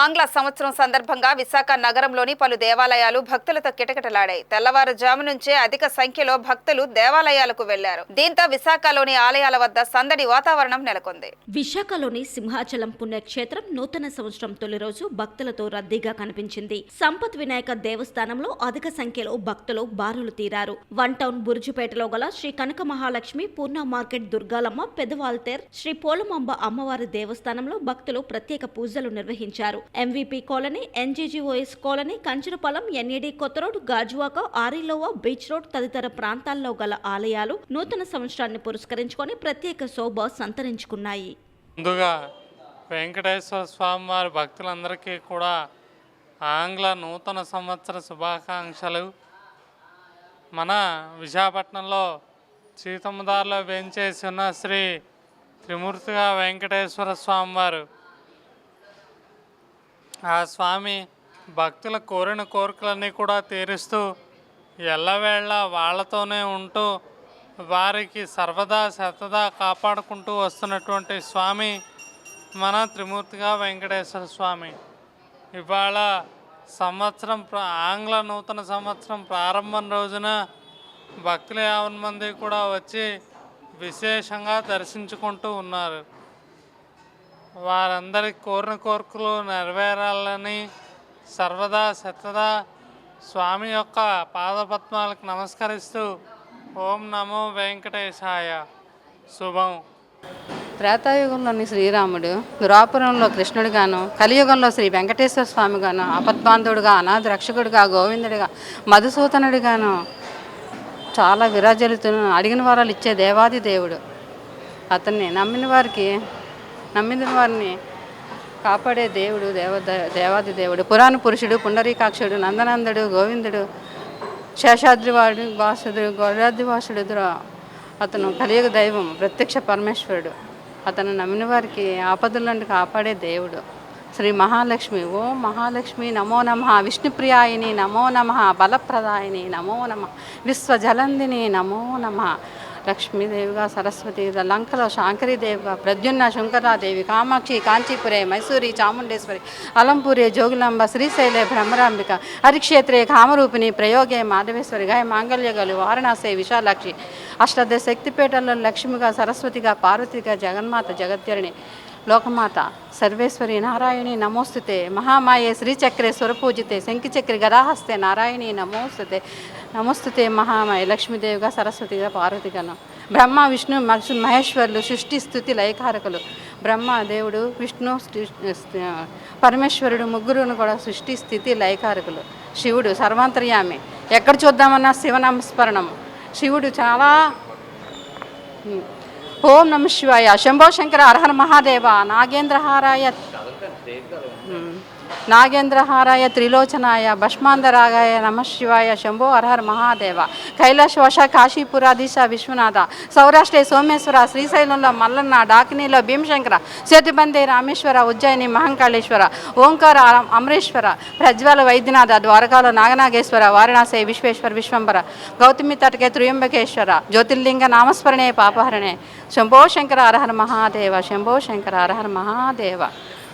ఆంగ్ల సంవత్సరం సందర్భంగా విశాఖ నగరంలోని పలు దేవాలయాలు భక్తులతో కిటకిటలాడాయి. తెల్లవారుజాము నుంచే అధిక సంఖ్యలో భక్తులు దేవాలయాలకు వెళ్లారు. దీంతో విశాఖలోని ఆలయాల వద్ద సందడి వాతావరణం నెలకొంది. విశాఖలోని సింహాచలం పుణ్యక్షేత్రం నూతన సంవత్సరం తొలి రోజు భక్తులతో రద్దీగా కనిపించింది. సంపత్ వినాయక దేవస్థానంలో అధిక సంఖ్యలో భక్తులు బారులు తీరారు. వన్ టౌన్ బురుజుపేటలో గల శ్రీ కనక మహాలక్ష్మి పూర్ణ మార్కెట్ దుర్గాలమ్మ పెదవాల్తేర్ శ్రీ పోలమాంబ అమ్మవారి దేవస్థానంలో భక్తులు ప్రత్యేక పూజలు నిర్వహించారు. MVP colony, NGGOS colony, Kancharapalem, NED Kotha road, Gajuwaka, Arilova, beach road తదితర ప్రాంతాల్లో గల ఆలయాలు నూతన సంవత్సరాన్ని పురస్కరించుకొని ప్రత్యేక శోభ సంతరించుకున్నాయి. ముందుగా వెంకటేశ్వర స్వామి వారి భక్తులందరికీ కూడా ఆంగ్ల నూతన సంవత్సర శుభాకాంక్షలు. మన విశాఖపట్నంలో సీతమ్మదారిలో వేంచేసి ఉన్న శ్రీ త్రిమూర్తిగా వెంకటేశ్వర స్వామివారు, ఆ స్వామి భక్తుల కోరిన కోరికలన్నీ కూడా తీరుస్తూ ఎల్లవేళ వాళ్ళతోనే ఉంటూ వారికి సర్వదా శతదా కాపాడుకుంటూ వస్తున్నటువంటి స్వామి మన త్రిమూర్తిగా వెంకటేశ్వర స్వామి. ఇవాళ సంవత్సరం ఆంగ్ల నూతన సంవత్సరం ప్రారంభం రోజున భక్తులు 50 మంది కూడా వచ్చి విశేషంగా దర్శించుకుంటూ ఉన్నారు. వారందరికి కోరిన కోరికలు నెరవేరాలని సర్వదా శతదా స్వామి యొక్క పాదపద్మాలకు నమస్కరిస్తూ ఓం నమో వెంకటేశాయ శుభం. త్రేతాయుగంలోని శ్రీరాముడు, ద్వాపరంలో కృష్ణుడిగాను, కలియుగంలో శ్రీ వెంకటేశ్వర స్వామిగాను, ఆపద్బాంధవుడిగా, అనాథ రక్షకుడిగా, గోవిందుడిగా, మధుసూదనుడిగాను చాలా విరాజలుతున్న అడిగిన వరాలు ఇచ్చే దేవాది దేవుడు. అతన్ని నమ్మిన వారిని కాపాడే దేవుడు, దేవాది దేవుడు. పురాణ పురుషుడు, పుండరీకాక్షుడు, నందనందుడు, గోవిందుడు, శేషాద్రివాడు, వాసుడు, గౌరాద్రివాసుడు. అతను కలియుగ దైవం, ప్రత్యక్ష పరమేశ్వరుడు. అతను నమ్మిన వారికి ఆపదల నుండి కాపాడే దేవుడు. శ్రీ మహాలక్ష్మి, ఓం మహాలక్ష్మి నమో నమః, విష్ణుప్రియాయిని నమో నమః, బలప్రదాయిని నమో నమః, విశ్వజలందిని నమో నమః. లక్ష్మీదేవిగా, సరస్వతి, లంకలో శాంకరీదేవిగా, ప్రద్యుమ్న శంకరాదేవి, కామాక్షి, కాంచీపురే, మైసూరి, చాముండేశ్వరి, అలంపూరే, జోగులాంబ, శ్రీశైలే, భ్రమరాంబిక, హరిక్షేత్రే, కామరూపిణి, ప్రయోగే, మాధవేశ్వరి, గాయ మాంగళ్యగలు, వారణాసి, విశాలాక్షి. అష్టాదశ శక్తిపీఠంలో లక్ష్మిగా, సరస్వతిగా, పార్వతిగా, జగన్మాత, జగత్యరిణి, లోకమాత, సర్వేశ్వరి, నారాయణి నమోస్తుతే, మహామాయే, శ్రీచక్రే, స్వరపూజితే, శంఖిచక్రి, గదాహస్తే, నారాయణి నమోస్తుతే, నమోస్తుతే మహామాయ. లక్ష్మీదేవిగా, సరస్వతిగా, పార్వతిగాను. బ్రహ్మ, విష్ణు, మహేశ్వరులు సృష్టి స్థుతి లయకారకులు. బ్రహ్మ దేవుడు, విష్ణు పరమేశ్వరుడు ముగ్గురును కూడా సృష్టి స్థితి లయకారకులు. శివుడు సర్వాంతర్యామి, ఎక్కడ చూద్దామన్నా శివనామస్మరణము. శివుడు చాలా ఓం నమ శివాయ, శంభో శంకర, హరహర మహాదేవ, నాగేంద్రహారాయ త్రిలోచనాయ, భస్మాంధరాగాయ నమ శివాయ, శంభో హరహర మహాదేవ. కైలాసవాస, కాశీపురాధీశ విశ్వనాథ, సౌరాష్ట్రే సోమేశ్వర, శ్రీశైలంలో మల్లన్న, డాకినీలో భీమశంకర, సేతుబందే రామేశ్వర, ఉజ్జయిని మహంకాళేశ్వర, ఓంకార అమరేశ్వర, ప్రజ్వల వైద్యనాథ, ద్వారకాలో నాగనాగేశ్వర, వారణాసి విశ్వేశ్వర విశ్వంబర, గౌతమి తటకే త్రియంబకేశ్వర, జ్యోతిర్లింగ నామస్మరణే పాపహరణే. శంభో శంకర హరహర మహాదేవ, శంభో శంకర హరహర మహాదేవ.